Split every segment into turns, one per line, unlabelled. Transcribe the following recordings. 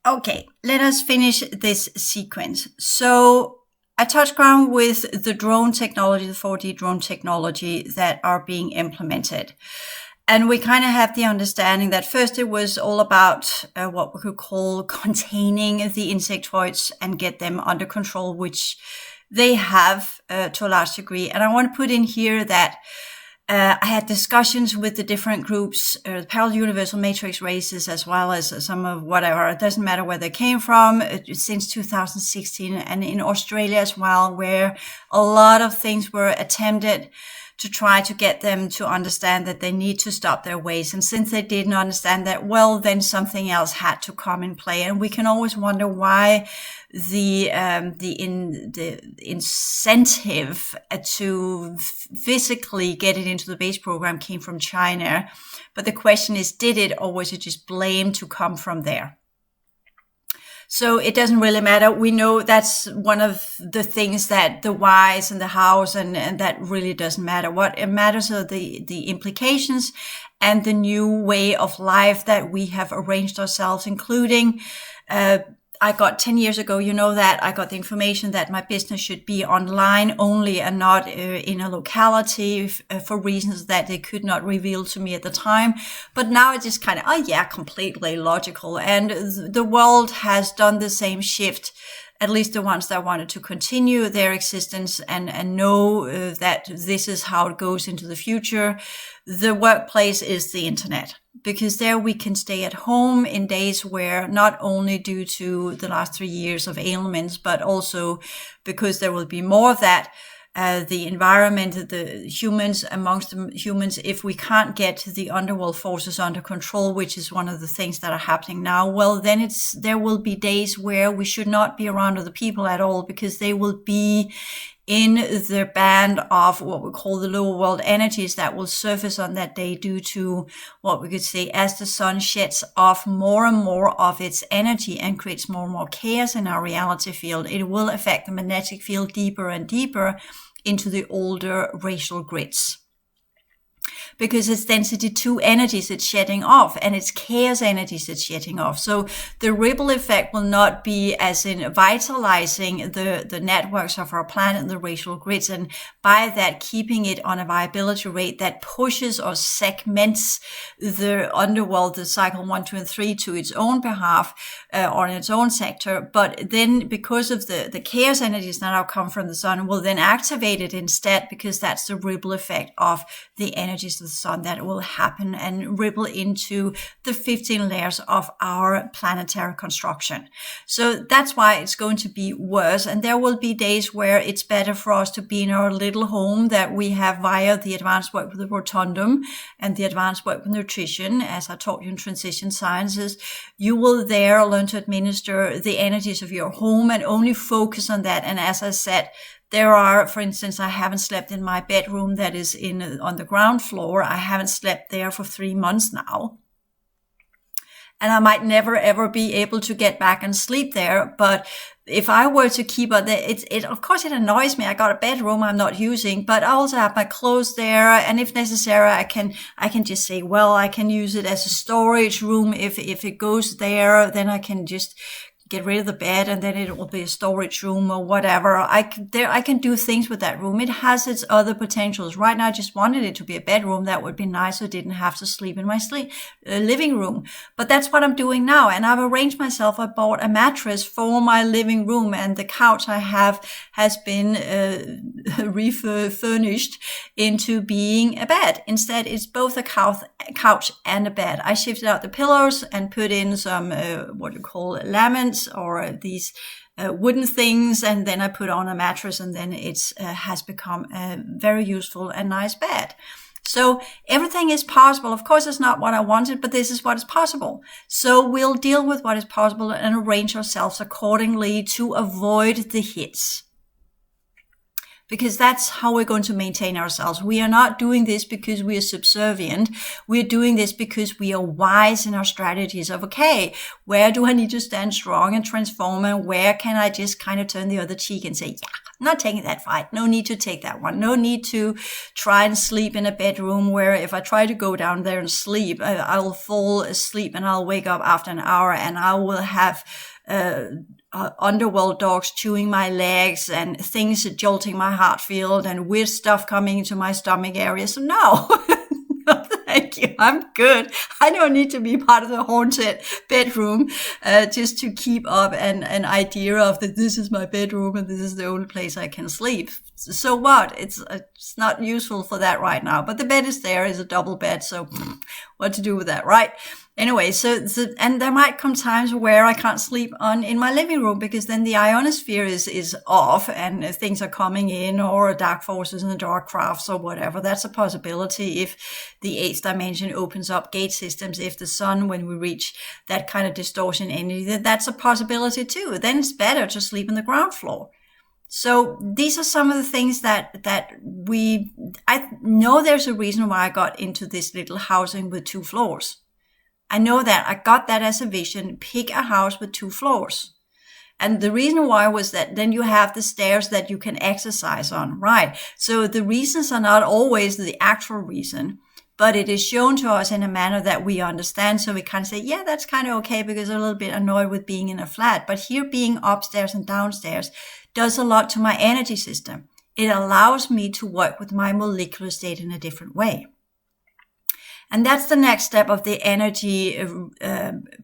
Okay, let us finish this sequence. So I touched ground with the drone technology, the 4D drone technology that are being implemented. And we kind of have the understanding that first it was all about what we could call containing the insectoids and get them under control, which they have to a large degree. And I want to put in here that I had discussions with the different groups, parallel universal matrix races, as well as some of whatever. It doesn't matter where they came from, since 2016, and in Australia as well, where a lot of things were attempted to try to get them to understand that they need to stop their ways. And since they didn't understand that, well, then something else had to come in play. And we can always wonder why the incentive to physically get it into the base program came from China. But the question is, did it, or was it just blame to come from there? So it doesn't really matter. We know that's one of the things that the whys and the hows, and that really doesn't matter. What it matters are the implications and the new way of life that we have arranged ourselves, including, I got 10 years ago, that I got the information that my business should be online only and not in a locality for reasons that they could not reveal to me at the time. But now it's just kind of, completely logical. And the world has done the same shift, at least the ones that wanted to continue their existence and know that this is how it goes into the future. The workplace is the internet, because there we can stay at home in days where, not only due to the last 3 years of ailments, but also because there will be more of that, the environment, the humans, amongst the humans, if we can't get the underworld forces under control, which is one of the things that are happening now, well, then there will be days where we should not be around other people at all, because they will be in the band of what we call the lower world energies that will surface on that day, due to what we could say, as the sun sheds off more and more of its energy and creates more and more chaos in our reality field, it will affect the magnetic field deeper and deeper into the older racial grids. Because it's density 2 energies it's shedding off, and it's chaos energies it's shedding off. So the ripple effect will not be as in vitalizing the networks of our planet and the racial grids, and by that keeping it on a viability rate that pushes or segments the underworld, the cycle 1, 2, and 3 to its own behalf or in its own sector. But then because of the chaos energies that now come from the sun, will then activate it instead, because that's the ripple effect of the energies of the sun that will happen and ripple into the 15 layers of our planetary construction. So that's why it's going to be worse. And there will be days where it's better for us to be in our little home that we have via the advanced work with the rotundum and the advanced work with nutrition, as I taught you in transition sciences. You will there learn to administer the energies of your home and only focus on that. And as I said, there are, for instance, I haven't slept in my bedroom that is on the ground floor. I haven't slept there for 3 months now. And I might never ever be able to get back and sleep there. But if I were to keep it, of course it annoys me. I got a bedroom I'm not using, but I also have my clothes there. And if necessary, I can just say, well, I can use it as a storage room. If it goes there, then I can just get rid of the bed and then it will be a storage room or whatever. I can do things with that room. It has its other potentials. Right now, I just wanted it to be a bedroom. That would be nice. So I didn't have to sleep in my living room. But that's what I'm doing now. And I've arranged myself. I bought a mattress for my living room, and the couch I have has been refurnished into being a bed. Instead, it's both a couch and a bed. I shifted out the pillows and put in some, what you call laments, or these wooden things, and then I put on a mattress, and then it's has become a very useful and nice bed. So everything is possible. Of course, it's not what I wanted, but this is what is possible. So we'll deal with what is possible and arrange ourselves accordingly to avoid the hits. Because that's how we're going to maintain ourselves. We are not doing this because we are subservient. We're doing this because we are wise in our strategies of, okay, where do I need to stand strong and transform, and where can I just kind of turn the other cheek and say, yeah, not taking that fight. No need to take that one. No need to try and sleep in a bedroom where if I try to go down there and sleep, I will fall asleep and I'll wake up after an hour and I will have underworld dogs chewing my legs and things jolting my heart field and weird stuff coming into my stomach area. So no. No, thank you. I'm good. I don't need to be part of the haunted bedroom just to keep up an idea of that this is my bedroom and this is the only place I can sleep. So what? It's not useful for that right now. But the bed is there, is a double bed. So what to do with that, right? Anyway, and there might come times where I can't sleep in my living room because then the ionosphere is off and things are coming in, or dark forces and dark crafts or whatever. That's a possibility if the eighth dimension opens up gate systems. If the sun, when we reach that kind of distortion energy, that's a possibility too. Then it's better to sleep on the ground floor. So these are some of the things that I know there's a reason why I got into this little housing with 2 floors. I know that. I got that as a vision. Pick a house with 2 floors. And the reason why was that then you have the stairs that you can exercise on, right? So the reasons are not always the actual reason, but it is shown to us in a manner that we understand. So we can say, yeah, that's kind of okay because I'm a little bit annoyed with being in a flat. But here being upstairs and downstairs does a lot to my energy system. It allows me to work with my molecular state in a different way. And that's the next step of the energy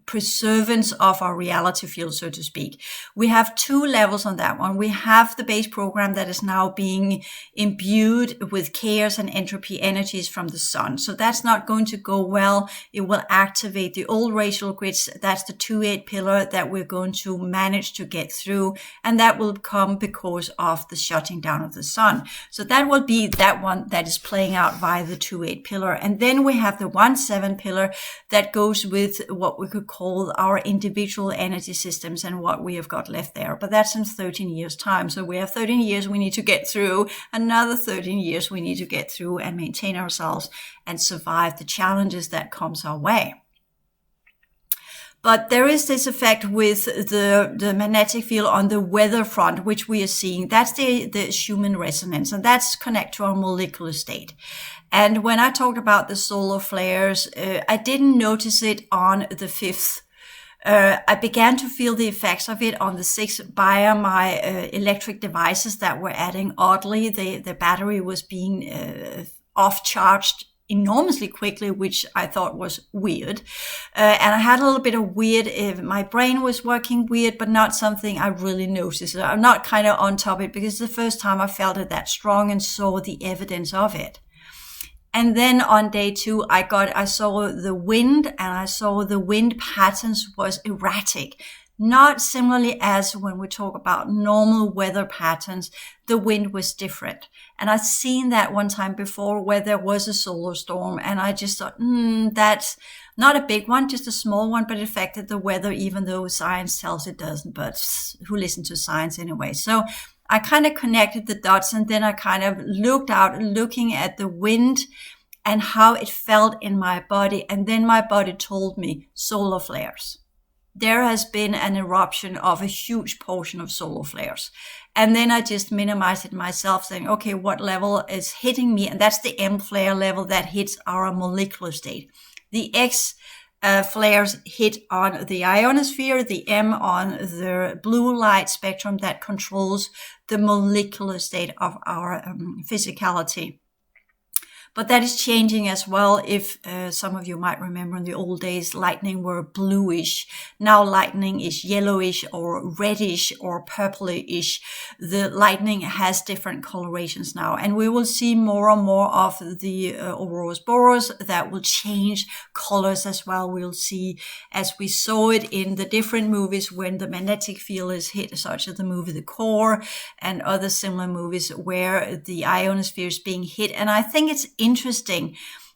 preservance of our reality field, so to speak. We have 2 levels on that one. We have the base program that is now being imbued with chaos and entropy energies from the sun. So that's not going to go well. It will activate the old racial grids. That's the 2-8 pillar that we're going to manage to get through. And that will come because of the shutting down of the sun. So that will be that one that is playing out via the 2-8 pillar. And then we have the 1-7 pillar that goes with what we could call our individual energy systems and what we have got left there. But that's in 13 years' time. So we have 13 years we need to get through, another 13 years we need to get through and maintain ourselves and survive the challenges that comes our way. But there is this effect with the magnetic field on the weather front, which we are seeing. That's the Schumann resonance, and that's connected to our molecular state. And when I talked about the solar flares, I didn't notice it on the 5th. I began to feel the effects of it on the 6th via my electric devices that were adding oddly. The battery was being off-charged enormously quickly, which I thought was weird. And I had a little bit of weird, my brain was working weird, but not something I really noticed. I'm not kind of on top of it because it's the first time I felt it that strong and saw the evidence of it. And then on day 2, I saw the wind, and I saw the wind patterns was erratic. Not similarly as when we talk about normal weather patterns, the wind was different. And I'd seen that one time before where there was a solar storm, and I just thought, that's not a big one, just a small one, but it affected the weather, even though science tells it doesn't, but who listens to science anyway? So I kind of connected the dots, and then I kind of looked out, looking at the wind and how it felt in my body. And then my body told me solar flares. There has been an eruption of a huge portion of solar flares. And then I just minimized it myself, saying, okay, what level is hitting me? And that's the M flare level that hits our molecular state. The X flares hit on the ionosphere, the M on the blue light spectrum that controls the molecular state of our physicality. But that is changing as well. If some of you might remember in the old days, lightning were bluish. Now lightning is yellowish or reddish or purplish. The lightning has different colorations now. And we will see more and more of the auroras boreas that will change colors as well. We'll see, as we saw it in the different movies when the magnetic field is hit, such as the movie The Core and other similar movies where the ionosphere is being hit. And I think it's interesting.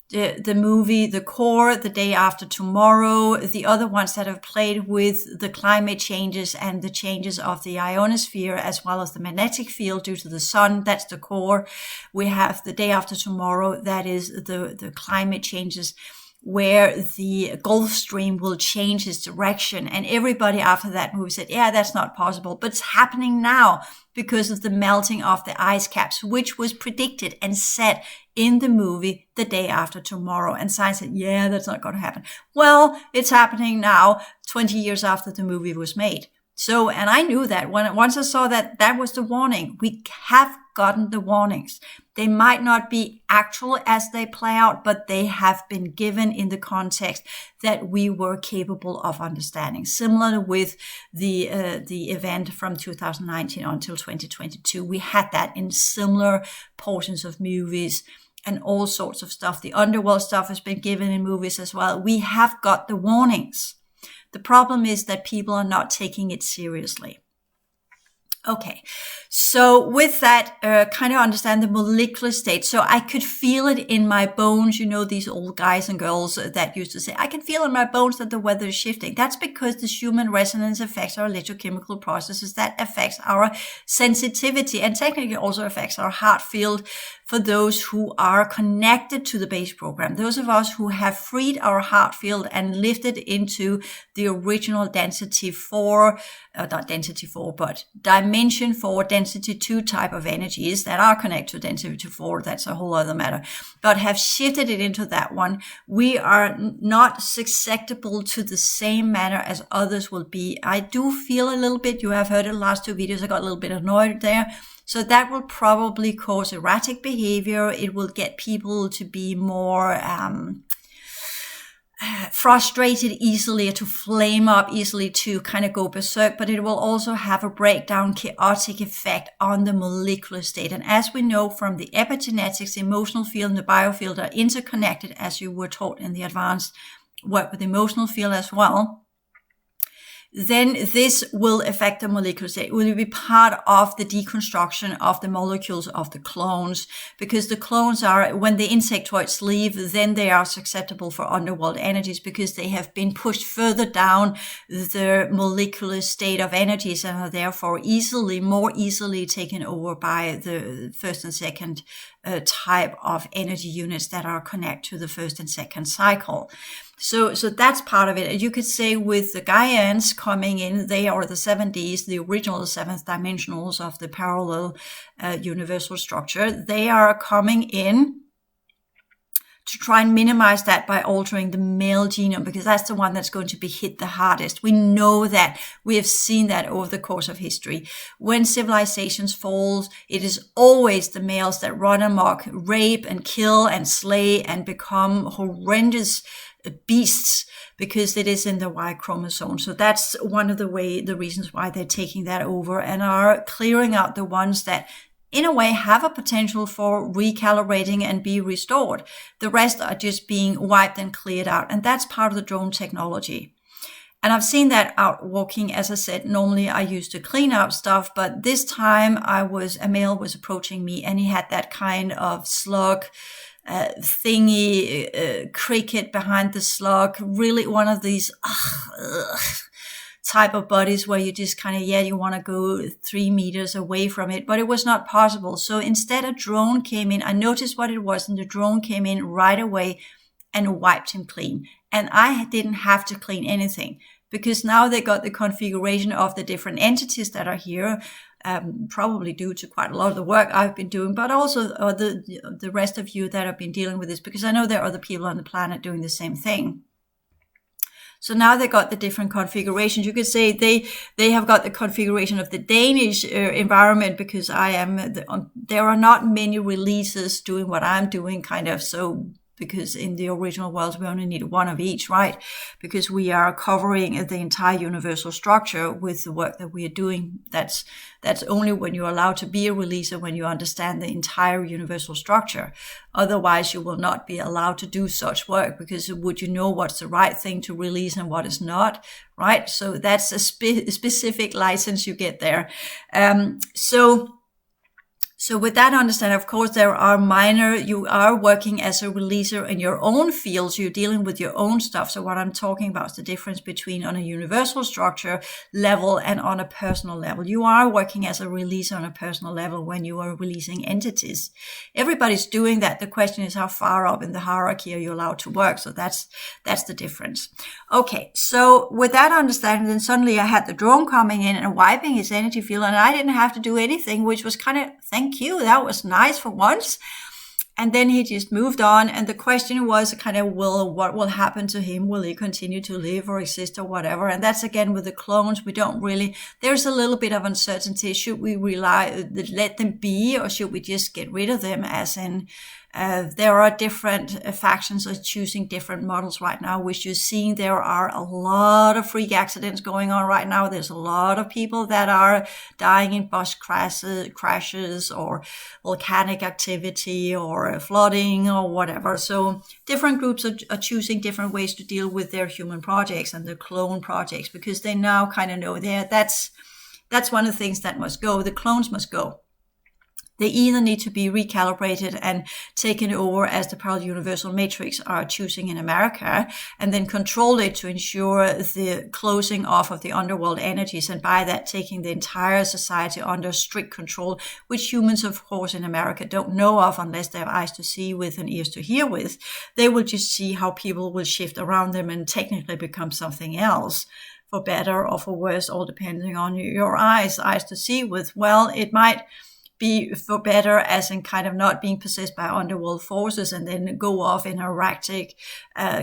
The movie The Core, The Day After Tomorrow, the other ones that have played with the climate changes and the changes of the ionosphere as well as the magnetic field due to the sun. That's The Core. We have The Day After Tomorrow. That is the climate changes. where the Gulf Stream will change its direction. And everybody after that movie said, yeah, that's not possible. But it's happening now because of the melting of the ice caps, which was predicted and said in the movie The Day After Tomorrow. And science said, yeah, that's not going to happen. Well, it's happening now, 20 years after the movie was made. So, and I knew that once I saw that was the warning. We have gotten the warnings. They might not be actual as they play out, but they have been given in the context that we were capable of understanding. Similar with the event from 2019 until 2022. We had that in similar portions of movies and all sorts of stuff. The underworld stuff has been given in movies as well. We have got the warnings. The problem is that people are not taking it seriously. Okay, so with that, kind of understand the molecular state. So I could feel it in my bones. You know, these old guys and girls that used to say, I can feel in my bones that the weather is shifting. That's because the Schumann resonance affects our electrochemical processes. That affects our sensitivity and technically also affects our heart field for those who are connected to the base program. Those of us who have freed our heart field and lifted into the original density 4, not density 4, but dimension 4, density 2 type of energies that are connected to density 4. That's a whole other matter. But have shifted it into that one. We are not susceptible to the same manner as others will be. I do feel a little bit, you have heard in the last 2 videos, I got a little bit annoyed there. So that will probably cause erratic behavior. It will get people to be more frustrated easily, to flame up easily, to kind of go berserk, but it will also have a breakdown, chaotic effect on the molecular state. And as we know from the epigenetics, the emotional field and the biofield are interconnected, as you were taught in the advanced work with the emotional field as well. Then this will affect the molecular state. It will be part of the deconstruction of the molecules of the clones, because the clones are, when the insectoids leave, then they are susceptible for underworld energies because they have been pushed further down the molecular state of energies and are therefore more easily taken over by the first and second type of energy units that are connected to the first and second cycle. So that's part of it. You could say with the Gaians coming in, they are the 7Ds, the original seventh dimensionals of the parallel universal structure. They are coming in to try and minimize that by altering the male genome, because that's the one that's going to be hit the hardest. We know that. We have seen that over the course of history. When civilizations fall, it is always the males that run amok, rape and kill and slay and become horrendous beasts, because it is in the Y chromosome. So that's one of the reasons why they're taking that over and are clearing out the ones that in a way have a potential for recalibrating and be restored. The rest are just being wiped and cleared out. And that's part of the drone technology. And I've seen that out walking. As I said, normally I used to clean out stuff, but this time a male was approaching me and he had that kind of slug thingy, cricket behind the slug, really one of these type of bodies where you just kind of, you want to go 3 meters away from it, but it was not possible. So instead a drone came in. I noticed what it was, and the drone came in right away and wiped him clean. And I didn't have to clean anything, because now they got the configuration of the different entities that are here, probably due to quite a lot of the work I've been doing, but also the rest of you that have been dealing with this, because I know there are other people on the planet doing the same thing. So now they got the different configurations. You could say they have got the configuration of the Danish environment, because there are not many releases doing what I'm doing, kind of. So because in the original worlds, we only need one of each, right? Because we are covering the entire universal structure with the work that we are doing. That's only when you're allowed to be a releaser, when you understand the entire universal structure. Otherwise, you will not be allowed to do such work, because would you know what's the right thing to release and what is not, right? So that's a specific license you get there. So with that understanding, of course, you are working as a releaser in your own fields. You're dealing with your own stuff. So what I'm talking about is the difference between on a universal structure level and on a personal level. You are working as a releaser on a personal level when you are releasing entities. Everybody's doing that. The question is, how far up in the hierarchy are you allowed to work? So that's the difference. Okay. So with that understanding, then suddenly I had the drone coming in and wiping his energy field, and I didn't have to do anything, which was kind of, thank you, that was nice for once. And then he just moved on. And the question was kind of, what will happen to him? Will he continue to live or exist or whatever? And that's again with the clones. There's a little bit of uncertainty. Should we let them be, or should we just get rid of them? As in, there are different factions are choosing different models right now, which you're seeing there are a lot of freak accidents going on right now. There's a lot of people that are dying in bus crashes or volcanic activity or flooding or whatever. So different groups are choosing different ways to deal with their human projects and their clone projects, because they now kind of know that's one of the things that must go. The clones must go. They either need to be recalibrated and taken over as the parallel universal matrix are choosing in America, and then control it to ensure the closing off of the underworld energies, and by that taking the entire society under strict control, which humans, of course, in America don't know of unless they have eyes to see with and ears to hear with. They will just see how people will shift around them and technically become something else, for better or for worse, all depending on your eyes to see with. Well, it might be for better, as in kind of not being possessed by underworld forces and then go off in a erratic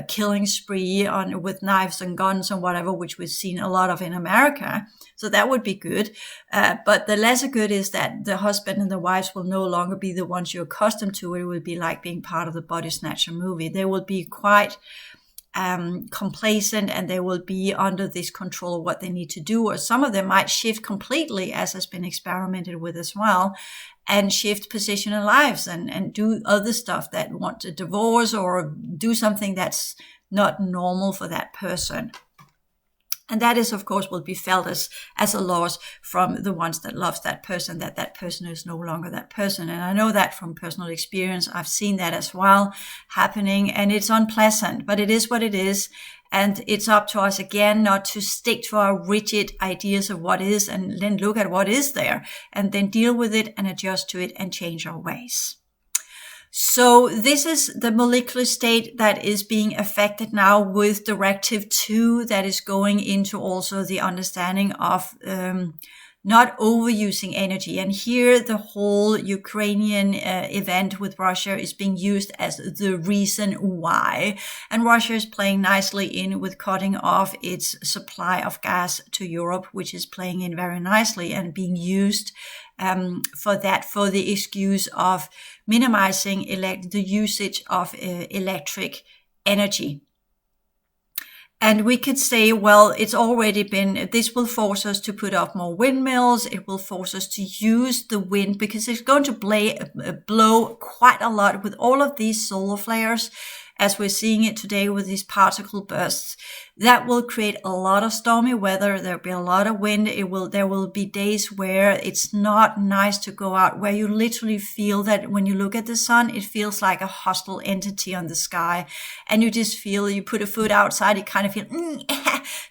killing spree with knives and guns and whatever, which we've seen a lot of in America. So that would be good. But the lesser good is that the husband and the wives will no longer be the ones you're accustomed to. It will be like being part of the Body Snatcher movie. They will be quite complacent, and they will be under this control of what they need to do. Or some of them might shift completely, as has been experimented with as well, and shift position in lives and do other stuff that want to divorce or do something that's not normal for that person. And that is, of course, will be felt as a loss from the ones that loves that person is no longer that person. And I know that from personal experience. I've seen that as well happening, and it's unpleasant, but it is what it is. And it's up to us again not to stick to our rigid ideas of what is, and then look at what is there and then deal with it and adjust to it and change our ways. So this is the molecular state that is being affected now with Directive 2, that is going into also the understanding of not overusing energy. And here the whole Ukrainian event with Russia is being used as the reason why. And Russia is playing nicely in with cutting off its supply of gas to Europe, which is playing in very nicely and being used for the excuse of minimizing the usage of electric energy. And we could say, well, this will force us to put up more windmills. It will force us to use the wind, because it's going to blow quite a lot with all of these solar flares, as we're seeing it today with these particle bursts. That will create a lot of stormy weather. There'll be a lot of wind. There will be days where it's not nice to go out, where you literally feel that when you look at the sun, it feels like a hostile entity on the sky. And you just feel, you put a foot outside, you kind of feel,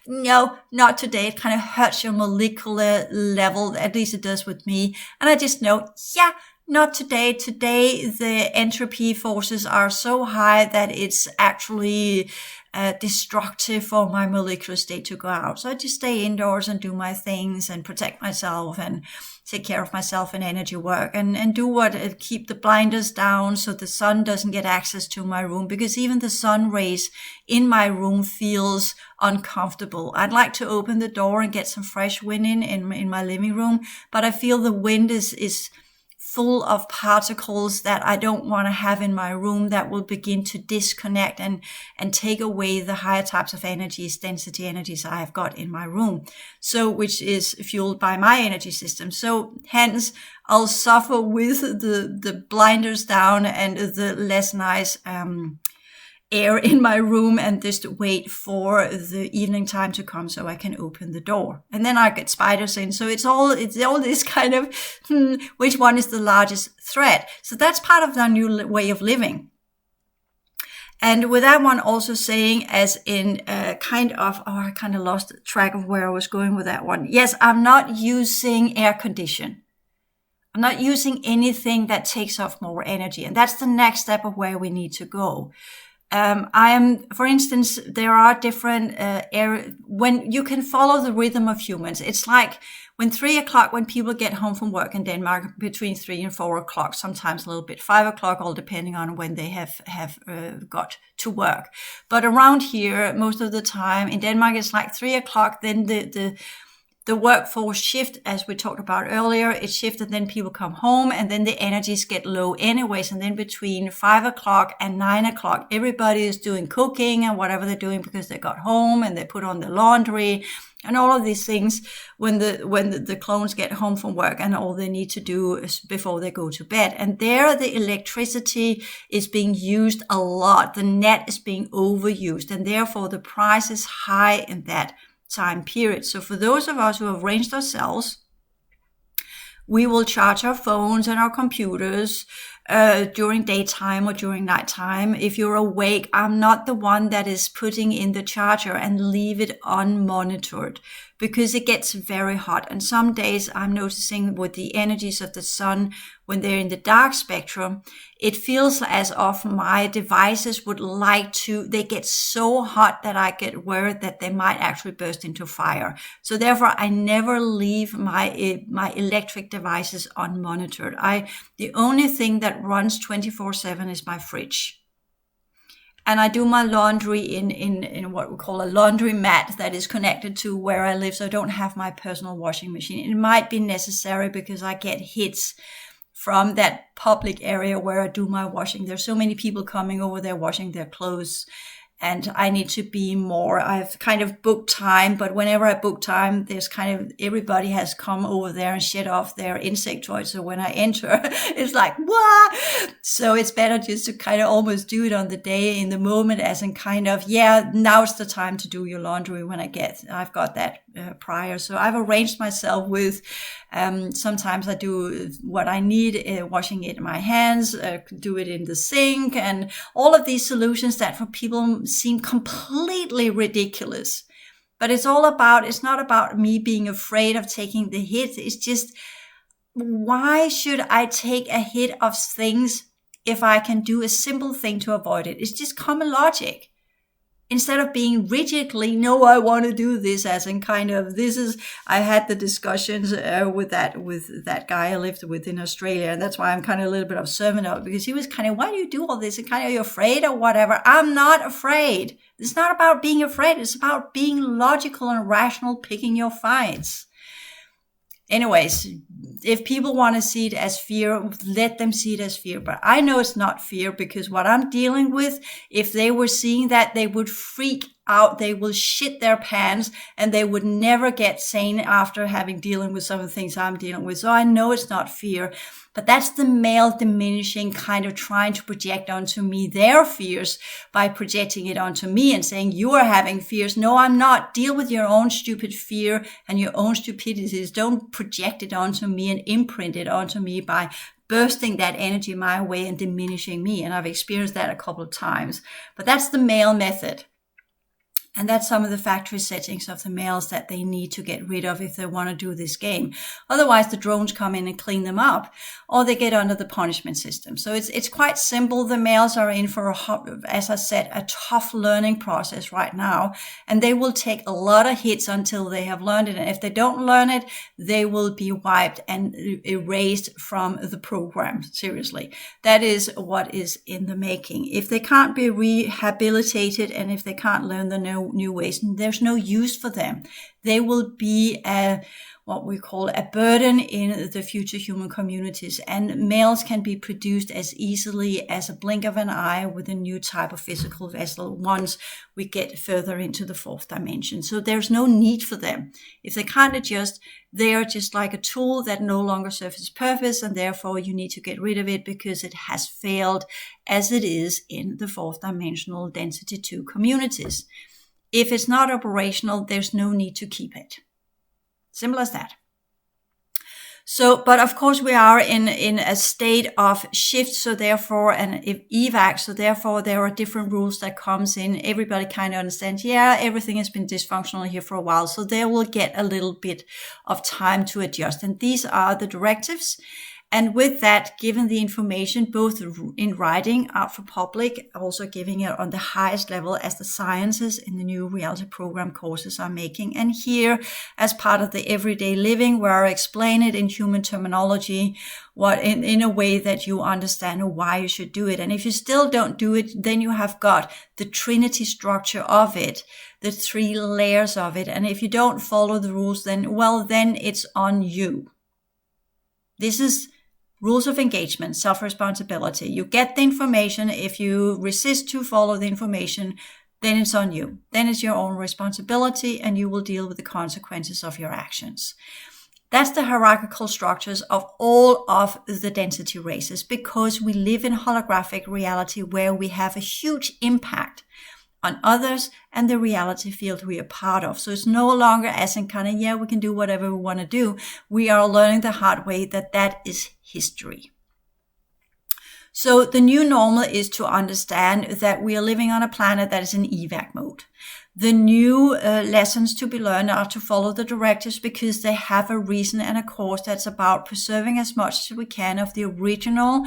no, not today. It kind of hurts your molecular level. At least it does with me. And I just know, not today. Today, the entropy forces are so high that it's actually destructive for my molecular state to go out. So I just stay indoors and do my things and protect myself and take care of myself in energy work and keep the blinders down so the sun doesn't get access to my room, because even the sun rays in my room feels uncomfortable. I'd like to open the door and get some fresh wind in my living room, but I feel the wind is full of particles that I don't want to have in my room, that will begin to disconnect and take away the higher types of energies, density energies I have got in my room. So, which is fueled by my energy system. So hence I'll suffer with the blinders down and the less nice, air in my room and just wait for the evening time to come so I can open the door. And then I get spiders in. So it's all this kind of, which one is the largest threat? So that's part of our new way of living. And with that one also saying, as in I kind of lost track of where I was going with that one. Yes, I'm not using air condition. I'm not using anything that takes off more energy. And that's the next step of where we need to go. For instance, there are different when you can follow the rhythm of humans. It's like when 3 o'clock, when people get home from work in Denmark, between 3 and 4 o'clock, sometimes a little bit 5 o'clock, all depending on when they have got to work. But around here, most of the time in Denmark, it's like 3 o'clock. Then the workforce shift, as we talked about earlier, it shifted, then people come home and then the energies get low anyways. And then between 5 o'clock and 9 o'clock, everybody is doing cooking and whatever they're doing because they got home, and they put on the laundry and all of these things when the clones get home from work, and all they need to do is before they go to bed. And there the electricity is being used a lot. The net is being overused, and therefore the price is high in that time period. So for those of us who have ranged ourselves, we will charge our phones and our computers during daytime or during nighttime. If you're awake, I'm not the one that is putting in the charger and leave it unmonitored, because it gets very hot. And some days I'm noticing with the energies of the sun, when they're in the dark spectrum, it feels as if my devices would they get so hot that I get worried that they might actually burst into fire. So therefore, I never leave my electric devices unmonitored. The only thing that runs 24/7 is my fridge. And I do my laundry in what we call a laundry mat that is connected to where I live. So I don't have my personal washing machine. It might be necessary because I get hits from that public area where I do my washing. There's so many people coming over there washing their clothes, and I need to be more. I've kind of booked time, but whenever I book time, there's kind of everybody has come over there and shed off their insectoids. So when I enter, it's like, what? So it's better just to kind of almost do it on the day, in the moment, as in kind of, yeah, now's the time to do your laundry when I've got that prior. So I've arranged myself with, sometimes I do what I need, washing it in my hands, do it in the sink, and all of these solutions that for people seem completely ridiculous. But it's not about me being afraid of taking the hit. It's just, why should I take a hit of things if I can do a simple thing to avoid it? It's just common logic. Instead of being rigidly, no, I want to do this, as in kind of, I had the discussions with that guy I lived with in Australia. And that's why I'm kind of a little bit observant of it, because he was kind of, why do you do all this? And kind of, you're afraid or whatever. I'm not afraid. It's not about being afraid. It's about being logical and rational, picking your fights. Anyways, if people want to see it as fear, let them see it as fear. But I know it's not fear, because what I'm dealing with, if they were seeing that, they would freak out. They will shit their pants, and they would never get sane after dealing with some of the things I'm dealing with. So I know it's not fear, but that's the male diminishing, kind of trying to project onto me their fears by projecting it onto me and saying, you are having fears. No, I'm not. Deal with your own stupid fear and your own stupidities. Don't project it onto me and imprint it onto me by bursting that energy my way and diminishing me. And I've experienced that a couple of times. But that's the male method. And that's some of the factory settings of the males that they need to get rid of if they want to do this game. Otherwise, the drones come in and clean them up, or they get under the punishment system. So it's quite simple. The males are in for, as I said, a tough learning process right now. And they will take a lot of hits until they have learned it. And if they don't learn it, they will be wiped and erased from the program. Seriously. That is what is in the making. If they can't be rehabilitated, and if they can't learn the new new ways, and there's no use for them. They will be what we call a burden in the future human communities, and males can be produced as easily as a blink of an eye with a new type of physical vessel once we get further into the fourth dimension. So there's no need for them. If they can't adjust, they are just like a tool that no longer serves its purpose, and therefore you need to get rid of it because it has failed as it is in the fourth dimensional density 2 communities. If it's not operational, there's no need to keep it. Simple as that. So, but of course we are in a state of shift, so therefore, and evac, so therefore there are different rules that comes in. Everybody kind of understands, yeah, everything has been dysfunctional here for a while, so they will get a little bit of time to adjust. And these are the directives. And with that, given the information, both in writing out for public, also giving it on the highest level as the sciences in the new reality program courses are making. And here, as part of the everyday living, where I explain it in human terminology, what in a way that you understand why you should do it. And if you still don't do it, then you have got the Trinity structure of it, the 3 layers of it. And if you don't follow the rules, then it's on you. This is rules of engagement, self-responsibility. You get the information. If you resist to follow the information, then it's on you. Then it's your own responsibility, and you will deal with the consequences of your actions. That's the hierarchical structures of all of the density races, because we live in holographic reality where we have a huge impact on others and the reality field we are part of. So it's no longer as in kind of, we can do whatever we want to do. We are learning the hard way that is history. So the new normal is to understand that we are living on a planet that is in evac mode. The new lessons to be learned are to follow the directives because they have a reason and a cause that's about preserving as much as we can of the original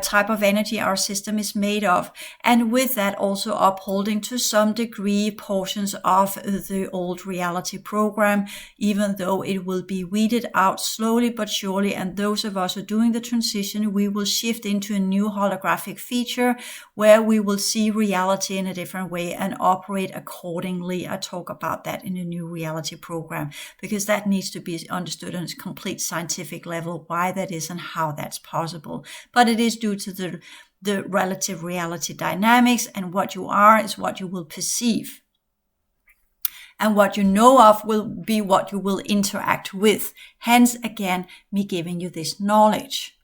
type of energy our system is made of. And with that, also upholding to some degree portions of the old reality program, even though it will be weeded out slowly but surely. And those of us who are doing the transition, we will shift into a new holographic feature where we will see reality in a different way and operate accordingly. I talk about that in a new reality program because that needs to be understood on a complete scientific level, why that is and how that's possible. But it is due to the relative reality dynamics, and what you are is what you will perceive. And what you know of will be what you will interact with. Hence, again, me giving you this knowledge.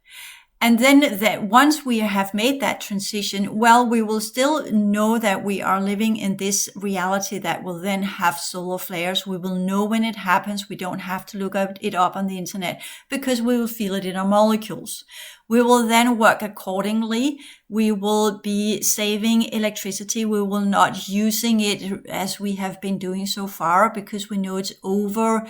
And then that once we have made that transition, we will still know that we are living in this reality that will then have solar flares. We will know when it happens. We don't have to look it up on the internet because we will feel it in our molecules. We will then work accordingly. We will be saving electricity. We will not using it as we have been doing so far because we know it's over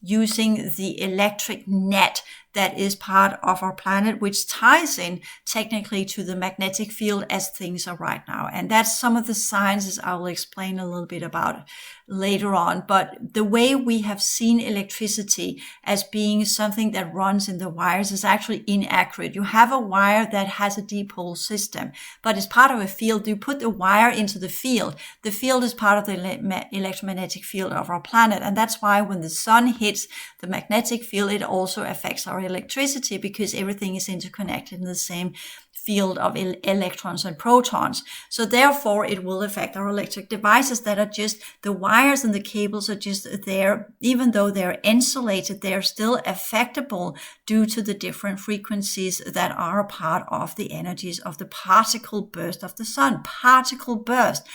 using the electric net that is part of our planet, which ties in technically to the magnetic field as things are right now. And that's some of the sciences I will explain a little bit about later on. But the way we have seen electricity as being something that runs in the wires is actually inaccurate. You have a wire that has a dipole system, but it's part of a field. You put the wire into the field. The field is part of the electromagnetic field of our planet. And that's why when the sun hits the magnetic field, it also affects our electricity because everything is interconnected in the same field of electrons and protons. So therefore, it will affect our electric devices that are just, the wires and the cables are just there. Even though they're insulated, they're still affectable due to the different frequencies that are a part of the energies of the particle burst of the sun. Particle burst.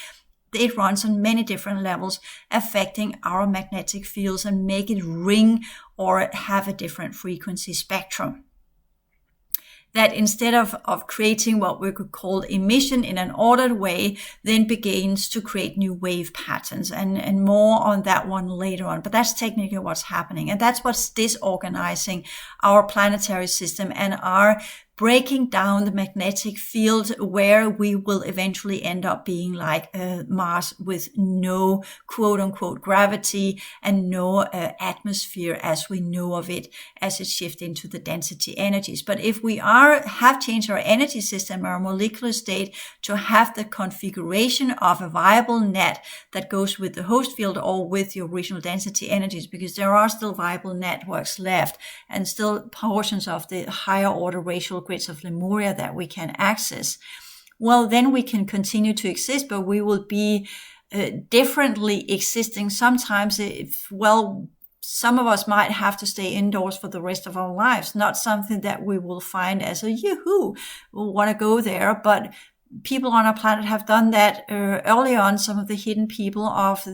It runs on many different levels, affecting our magnetic fields and make it ring or have a different frequency spectrum. That instead of creating what we could call emission in an ordered way, then begins to create new wave patterns, and more on that one later on. But that's technically what's happening. And that's what's disorganizing our planetary system and are breaking down the magnetic field where we will eventually end up being like Mars with no quote unquote gravity and no atmosphere as we know of it as it shifts into the density energies. But if we have changed our energy system, our molecular state, to have the configuration of a viable net that goes with the host field or with the original density energies, because there are still viable networks left and still portions of the higher order racial grids of Lemuria that we can access, well, then we can continue to exist, but we will be differently existing. Sometimes, some of us might have to stay indoors for the rest of our lives. Not something that we will find as a yoo-hoo, we'll want to go there, but people on our planet have done that early on. Some of the hidden people of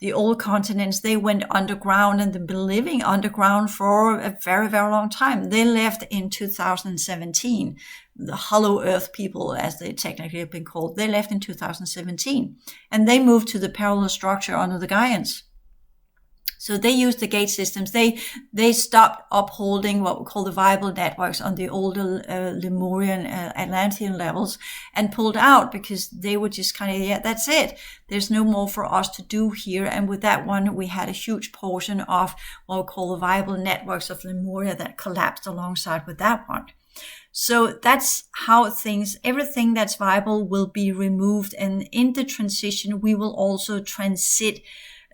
the old continents, they went underground and they've been living underground for a very, very long time. They left in 2017. The Hollow Earth people, as they technically have been called, they left in 2017. And they moved to the parallel structure under the Gaians. So they used the gate systems. They stopped upholding what we call the viable networks on the older Lemurian, Atlantean levels and pulled out because they were just kind of, that's it. There's no more for us to do here. And with that one, we had a huge portion of what we call the viable networks of Lemuria that collapsed alongside with that one. So that's how everything that's viable will be removed. And in the transition, we will also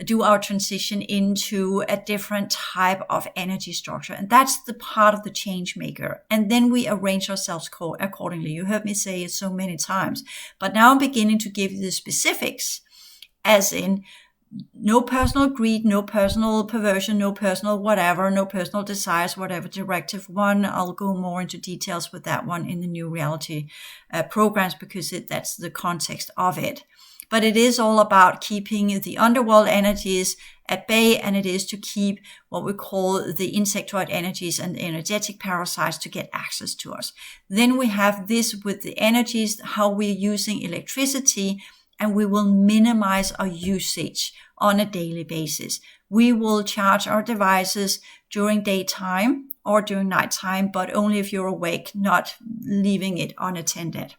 do our transition into a different type of energy structure. And that's the part of the change maker. And then we arrange ourselves accordingly. You heard me say it so many times, but now I'm beginning to give you the specifics, as in no personal greed, no personal perversion, no personal whatever, no personal desires, whatever. Directive 1, I'll go more into details with that one in the new reality programs, because that's the context of it. But it is all about keeping the underworld energies at bay, and it is to keep what we call the insectoid energies and energetic parasites to get access to us. Then we have this with the energies, how we're using electricity, and we will minimize our usage on a daily basis. We will charge our devices during daytime or during nighttime, but only if you're awake, not leaving it unattended.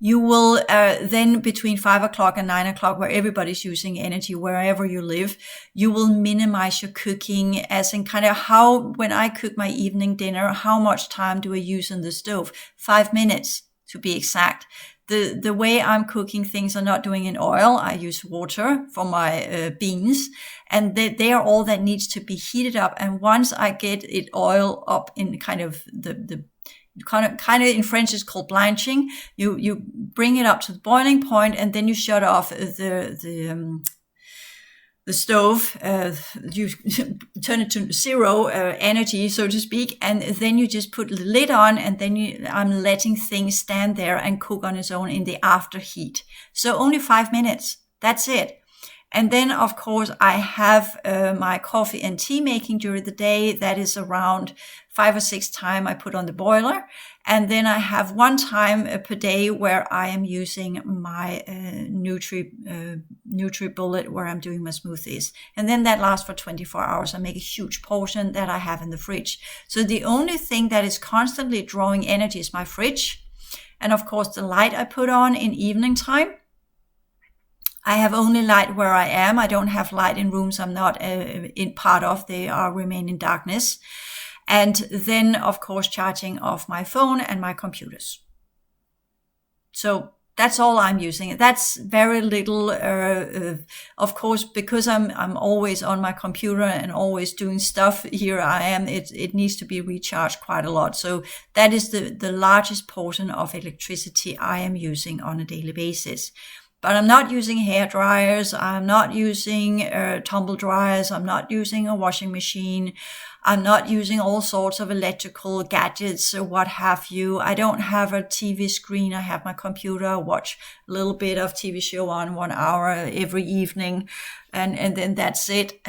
You will then between 5 o'clock and 9 o'clock, where everybody's using energy, wherever you live, you will minimize your cooking, as in kind of when I cook my evening dinner, how much time do I use on the stove? 5 minutes to be exact. The way I'm cooking things, I'm not doing in oil. I use water for my beans, and they are all that needs to be heated up. And once I get it oil up in kind of the kind of in French is called blanching. You bring it up to the boiling point, and then you shut off the stove. You turn it to zero energy, so to speak, and then you just put the lid on, and then I'm letting things stand there and cook on its own in the after heat. So only 5 minutes. That's it. And then, of course, I have my coffee and tea making during the day. That is around 5 or 6 times I put on the boiler. And then I have 1 time per day where I am using my Nutri Bullet, where I'm doing my smoothies. And then that lasts for 24 hours. I make a huge portion that I have in the fridge. So the only thing that is constantly drawing energy is my fridge. And of course, the light I put on in evening time. I have only light where I am. I don't have light in rooms I'm not in part of. They remain in darkness. And then, of course, charging off my phone and my computers. So that's all I'm using. That's very little, of course, because I'm always on my computer and always doing stuff. Here I am. It needs to be recharged quite a lot. So that is the largest portion of electricity I am using on a daily basis. But I'm not using hair dryers. I'm not using tumble dryers. I'm not using a washing machine. I'm not using all sorts of electrical gadgets or what have you. I don't have a TV screen. I have my computer. I watch a little bit of TV show on 1 hour every evening. And then that's it.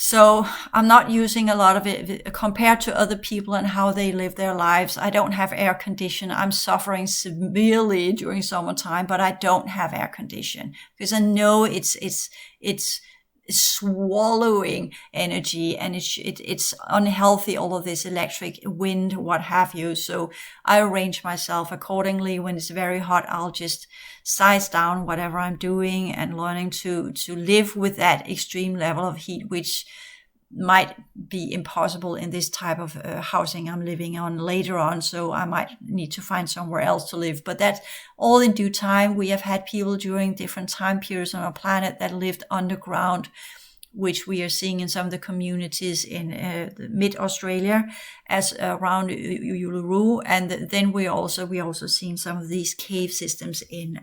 So I'm not using a lot of it compared to other people and how they live their lives. I don't have air condition. I'm suffering severely during summertime, but I don't have air condition because I know it's swallowing energy, and it's unhealthy, all of this electric wind, what have you. So I arrange myself accordingly. When it's very hot, I'll just size down whatever I'm doing and learning to live with that extreme level of heat, which might be impossible in this type of housing I'm living on later on. So I might need to find somewhere else to live, but that's all in due time. We have had people during different time periods on our planet that lived underground, which we are seeing in some of the communities in mid-Australia, as around Uluru. And then we also seen some of these cave systems in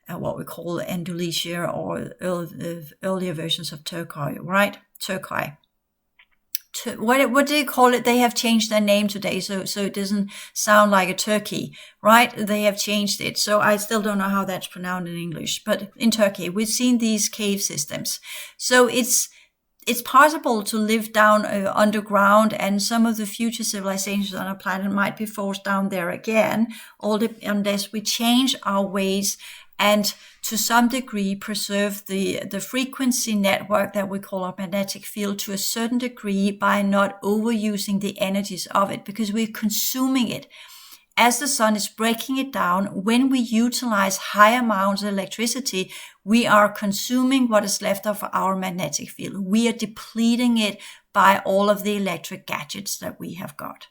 what we call Andalusia, or earlier versions of Turkey, right? Turkey. What do you call it? They have changed their name today, so it doesn't sound like a turkey, right? They have changed it. So I still don't know how that's pronounced in English, but in Turkey, we've seen these cave systems. So it's possible to live down underground, and some of the future civilizations on our planet might be forced down there again, unless we change our ways and to some degree preserve the frequency network that we call our magnetic field to a certain degree by not overusing the energies of it, because we're consuming it. As the sun is breaking it down, when we utilize high amounts of electricity, we are consuming what is left of our magnetic field. We are depleting it by all of the electric gadgets that we have got.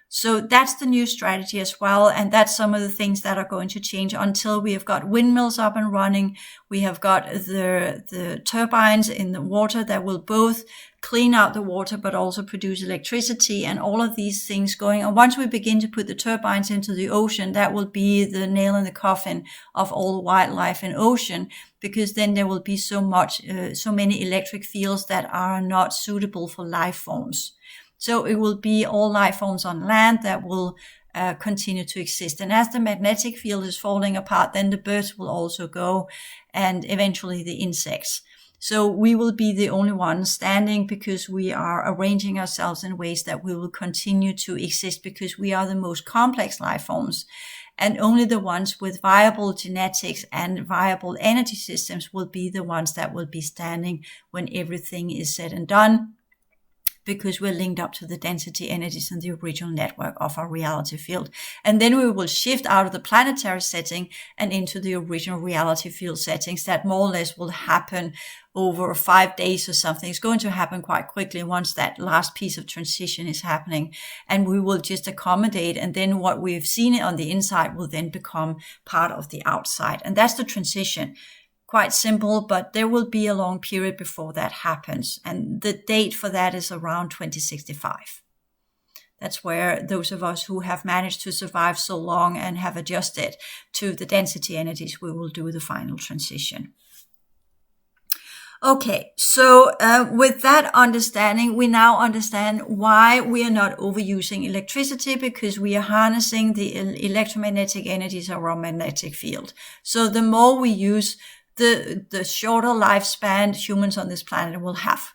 So that's the new strategy as well. And that's some of the things that are going to change until we have got windmills up and running. We have got the turbines in the water that will both clean out the water, but also produce electricity, and all of these things going. And once we begin to put the turbines into the ocean, that will be the nail in the coffin of all wildlife in ocean, because then there will be so many electric fields that are not suitable for life forms. So it will be all life forms on land that will continue to exist. And as the magnetic field is falling apart, then the birds will also go, and eventually the insects. So we will be the only ones standing, because we are arranging ourselves in ways that we will continue to exist, because we are the most complex life forms. And only the ones with viable genetics and viable energy systems will be the ones that will be standing when everything is said and done, because we're linked up to the density energies in the original network of our reality field. And then we will shift out of the planetary setting and into the original reality field settings that more or less will happen over 5 days or something. It's going to happen quite quickly once that last piece of transition is happening. And we will just accommodate, and then what we've seen on the inside will then become part of the outside. And that's the transition. Quite simple, but there will be a long period before that happens. And the date for that is around 2065. That's where those of us who have managed to survive so long and have adjusted to the density energies, we will do the final transition. Okay, so with that understanding, we now understand why we are not overusing electricity, because we are harnessing the electromagnetic energies of our magnetic field. So the more we use, the shorter lifespan humans on this planet will have.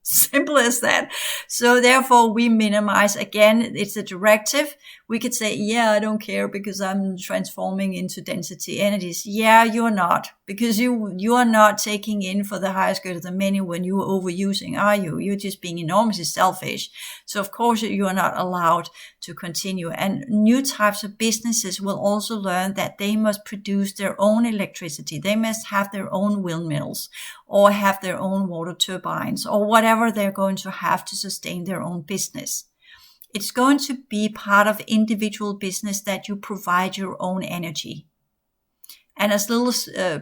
Simple as that. So therefore we minimize. Again, it's a directive. We could say, yeah, I don't care because I'm transforming into density energies. Yeah, you're not, because you are not taking in for the highest good of the many when you are overusing, are you? You're just being enormously selfish. So of course you are not allowed to continue. And new types of businesses will also learn that they must produce their own electricity. They must have their own windmills, or have their own water turbines, or whatever they're going to have to sustain their own business. It's going to be part of individual business that you provide your own energy. And as little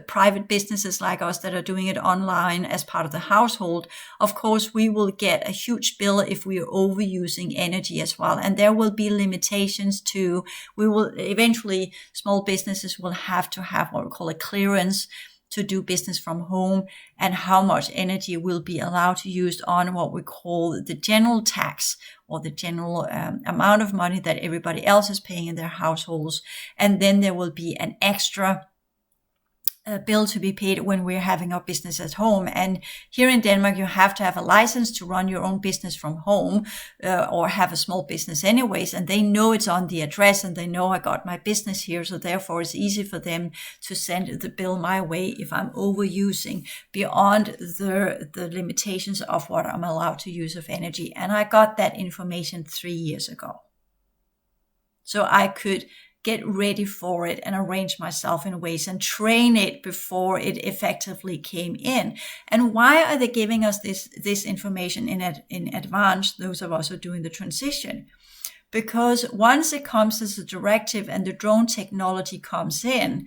private businesses like us that are doing it online as part of the household, of course, we will get a huge bill if we are overusing energy as well. And there will be limitations too. We will eventually, small businesses will have to have what we call a clearance to do business from home, and how much energy will be allowed to use on what we call the general tax, or the general amount of money that everybody else is paying in their households. And then there will be an extra bill to be paid when we're having our business at home. And here in Denmark, you have to have a license to run your own business from home, or have a small business anyways. And they know it's on the address, and they know I got my business here. So therefore it's easy for them to send the bill my way if I'm overusing beyond the limitations of what I'm allowed to use of energy. And I got that information 3 years ago. So I could get ready for it and arrange myself in ways and train it before it effectively came in. And why are they giving us this information in advance, those of us who are doing the transition? Because once it comes as a directive and the drone technology comes in,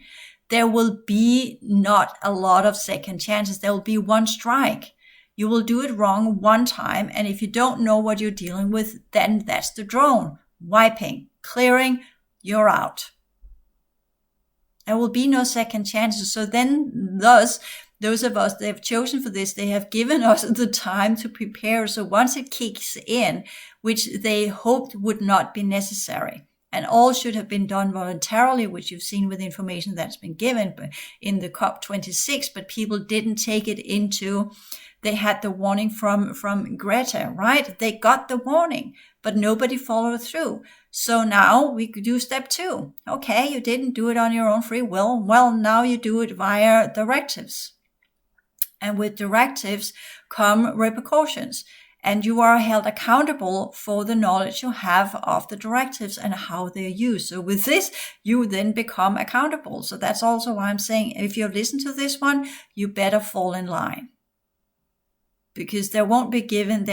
there will be not a lot of second chances. There will be one strike. You will do it wrong one time, and if you don't know what you're dealing with, then that's the drone. Wiping, clearing, you're out. There will be no second chances. So then, thus, those of us that have chosen for this, they have given us the time to prepare. So once it kicks in, which they hoped would not be necessary, and all should have been done voluntarily, which you've seen with the information that's been given in the COP26, but people didn't take it into. They had the warning from Greta, right? They got the warning, but nobody followed through. So now we could do step 2. Okay, you didn't do it on your own free will. Well, now you do it via directives. And with directives come repercussions. And you are held accountable for the knowledge you have of the directives and how they're used. So with this, you then become accountable. So that's also why I'm saying, if you've listened to this one, you better fall in line. Because there won't be given,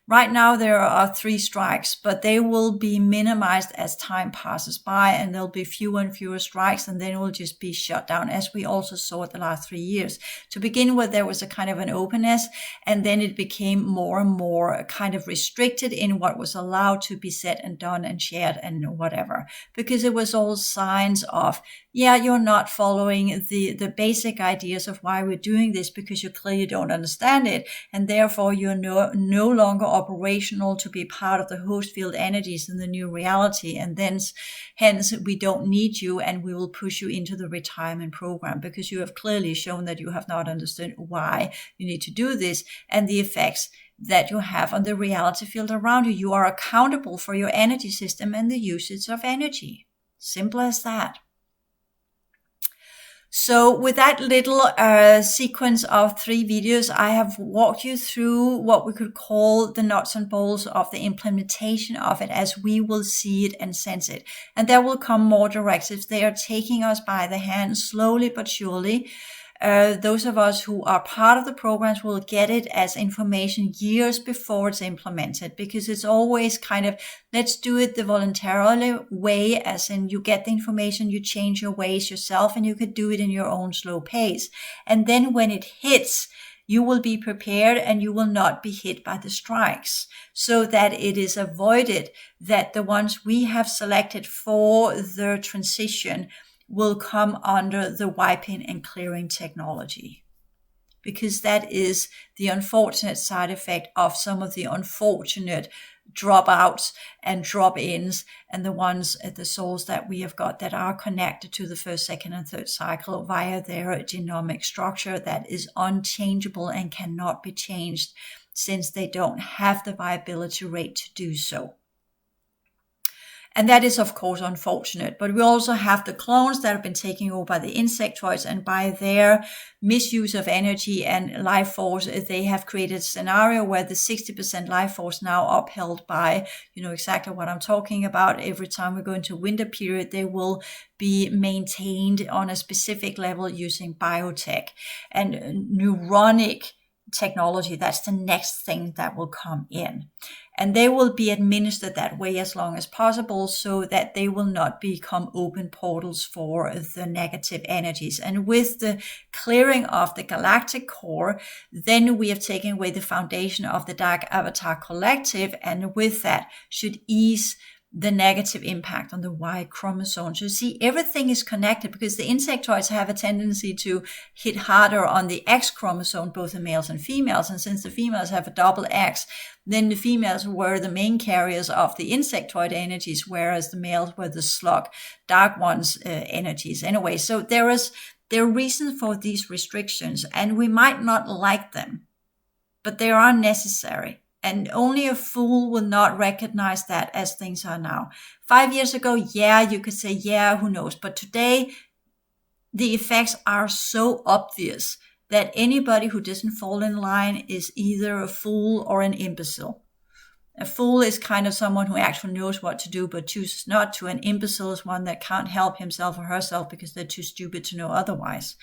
right now there are 3 strikes, but they will be minimized as time passes by, and there'll be fewer and fewer strikes, and then it will just be shut down, as we also saw the last 3 years. To begin with, there was a kind of an openness, and then it became more and more kind of restricted in what was allowed to be said and done and shared and whatever, because it was all signs of, yeah, you're not following the basic ideas of why we're doing this, because you clearly don't understand it, and therefore you're no longer operational to be part of the host field energies in the new reality, and hence we don't need you, and we will push you into the retirement program, because you have clearly shown that you have not understood why you need to do this and the effects that you have on the reality field around you. You are accountable for your energy system and the usage of energy. Simple as that. So with that little sequence of 3 videos, I have walked you through what we could call the nuts and bolts of the implementation of it as we will see it and sense it. And there will come more directives. They are taking us by the hand slowly but surely. Those of us who are part of the programs will get it as information years before it's implemented, because it's always kind of, let's do it the voluntarily way, as in you get the information, you change your ways yourself, and you could do it in your own slow pace. And then when it hits, you will be prepared and you will not be hit by the strikes, so that it is avoided that the ones we have selected for the transition will come under the wiping and clearing technology, because that is the unfortunate side effect of some of the unfortunate dropouts and drop-ins, and the ones at the souls that we have got that are connected to the first, second, and third cycle via their genomic structure that is unchangeable and cannot be changed, since they don't have the viability rate to do so. And that is, of course, unfortunate. But we also have the clones that have been taken over by the insectoids, and by their misuse of energy and life force, they have created a scenario where the 60% life force now upheld by, exactly what I'm talking about. Every time we go into winter period, they will be maintained on a specific level using biotech and neuronic technology. That's the next thing that will come in. And they will be administered that way as long as possible, so that they will not become open portals for the negative energies. And with the clearing of the galactic core, then we have taken away the foundation of the Dark Avatar Collective, and with that should ease the negative impact on the Y chromosome. So you see, everything is connected, because the insectoids have a tendency to hit harder on the X chromosome, both in males and females. And since the females have a double X, then the females were the main carriers of the insectoid energies, whereas the males were the slug, dark ones, energies. Anyway, so there are reasons for these restrictions, and we might not like them, but they are necessary. And only a fool will not recognize that as things are now. 5 years ago, yeah, you could say, yeah, who knows? But today, the effects are so obvious that anybody who doesn't fall in line is either a fool or an imbecile. A fool is kind of someone who actually knows what to do but chooses not to. An imbecile is one that can't help himself or herself because they're too stupid to know otherwise.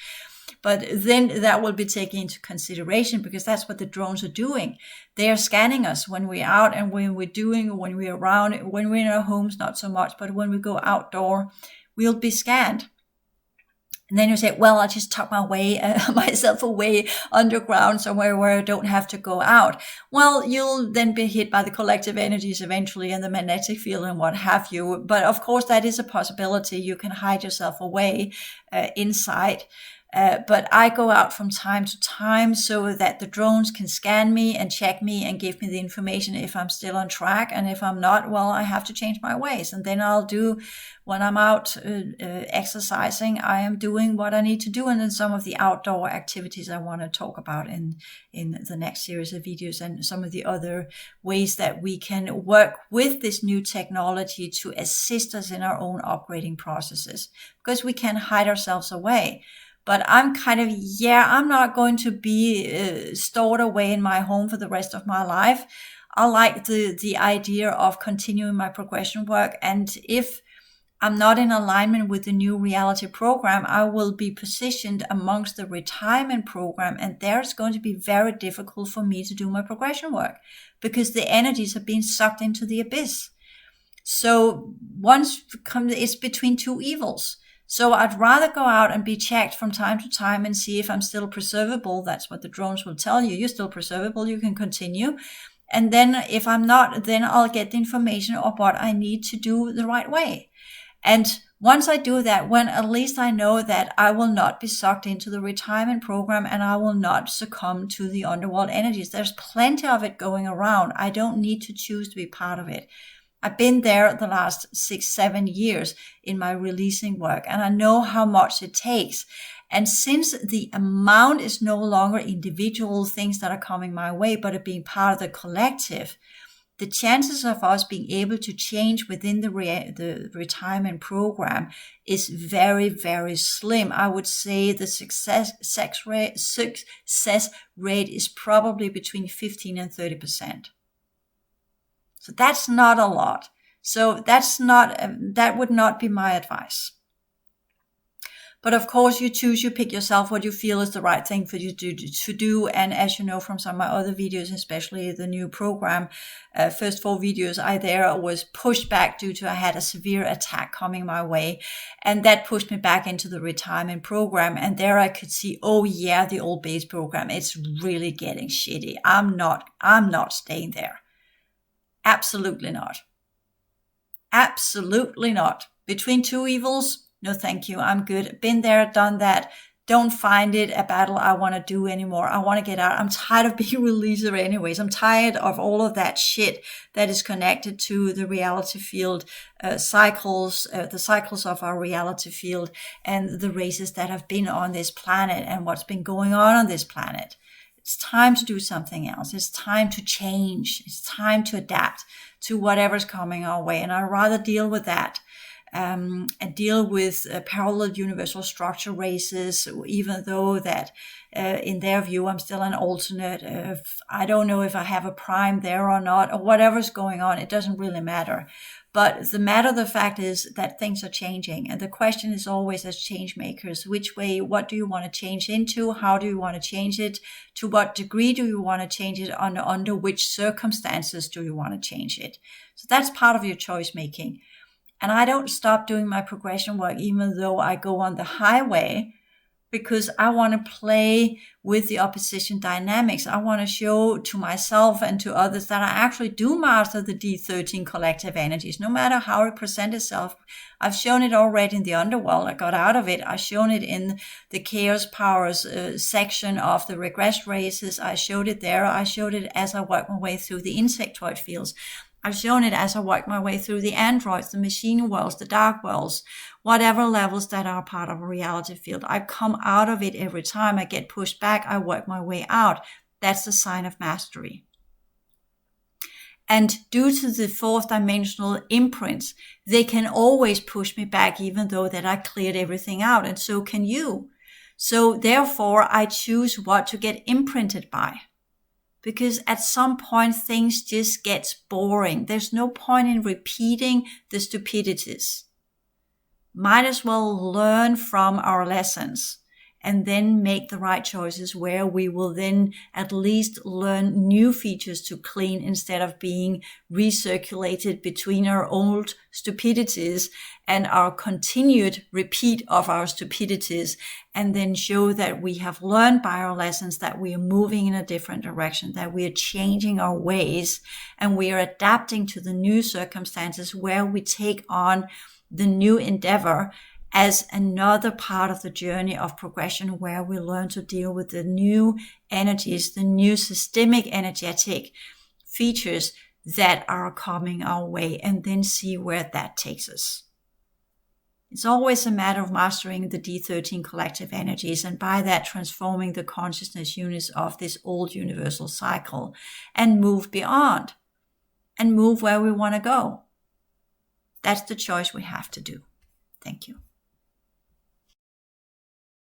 But then that will be taken into consideration, because that's what the drones are doing. They are scanning us when we're out and when we're around, when we're in our homes, not so much, but when we go outdoor, we'll be scanned. And then you say, well, I'll just tuck myself away underground somewhere where I don't have to go out. Well, you'll then be hit by the collective energies eventually and the magnetic field and what have you. But of course, that is a possibility. You can hide yourself away inside. But I go out from time to time so that the drones can scan me and check me and give me the information if I'm still on track. And if I'm not, well, I have to change my ways. And then I'll do, when I'm out exercising, I am doing what I need to do. And then some of the outdoor activities I want to talk about in the next series of videos, and some of the other ways that we can work with this new technology to assist us in our own upgrading processes, because we can hide ourselves away. But I'm kind of, I'm not going to be stored away in my home for the rest of my life. I like the idea of continuing my progression work. And if I'm not in alignment with the new reality program, I will be positioned amongst the retirement program. And there it's going to be very difficult for me to do my progression work, because the energies are being sucked into the abyss. So it's between two evils. So I'd rather go out and be checked from time to time and see if I'm still preservable. That's what the drones will tell you. You're still preservable. You can continue. And then if I'm not, then I'll get the information of what I need to do the right way. And once I do that, when at least I know that I will not be sucked into the retirement program and I will not succumb to the underworld energies. There's plenty of it going around. I don't need to choose to be part of it. I've been there the last 6-7 years in my releasing work, and I know how much it takes. And since the amount is no longer individual things that are coming my way, but it being part of the collective, the chances of us being able to change within the retirement program is very, very slim. I would say the success rate is probably between 15 and 30%. So that's not a lot. So that would not be my advice. But of course, you pick yourself what you feel is the right thing for you to do. And as you know from some of my other videos, especially the new program, first 4 videos I was pushed back due to I had a severe attack coming my way. And that pushed me back into the retirement program. And there I could see, oh yeah, the old base program, it's really getting shitty. I'm not staying there. Absolutely not. Absolutely not. Between two evils, no thank you. I'm good. Been there, done that. Don't find it a battle I want to do anymore. I want to get out. I'm tired of being a releaser anyways. I'm tired of all of that shit that is connected to the reality field cycles, the cycles of our reality field, and the races that have been on this planet and what's been going on this planet. It's time to do something else. It's time to change. It's time to adapt to whatever's coming our way. And I'd rather deal with that and deal with parallel universal structure races, even though that in their view, I'm still an alternate. I don't know if I have a prime there or not, or whatever's going on. It doesn't really matter. But the fact is that things are changing. And the question is always, as change makers, which way, what do you want to change into? How do you want to change it? To what degree do you want to change it? Under which circumstances do you want to change it? So that's part of your choice making. And I don't stop doing my progression work, even though I go on the highway. because I want to play with the opposition dynamics. I want to show to myself and to others that I actually do master the D13 collective energies, no matter how it presents itself. I've shown it already in the underworld. I got out of it. I've shown it in the chaos powers section of the regress races. I showed it there. I showed it as I worked my way through the insectoid fields. I've shown it as I work my way through the androids, the machine worlds, the dark worlds, whatever levels that are part of a reality field. I come out of it every time. I get pushed back. I work my way out. That's the sign of mastery. And due to the fourth dimensional imprints, they can always push me back, even though that I cleared everything out. And so can you. So therefore, I choose what to get imprinted by. Because at some point, things just get boring. There's no point in repeating the stupidities. Might as well learn from our lessons and then make the right choices where we will then at least learn new features to clean instead of being recirculated between our old stupidities and our continued repeat of our stupidities, and then show that we have learned by our lessons, that we are moving in a different direction, that we are changing our ways, and we are adapting to the new circumstances where we take on the new endeavor as another part of the journey of progression, where we learn to deal with the new energies, the new systemic energetic features that are coming our way, and then see where that takes us. It's always a matter of mastering the D13 collective energies, and by that transforming the consciousness units of this old universal cycle and move beyond and move where we want to go. That's the choice we have to do. Thank you.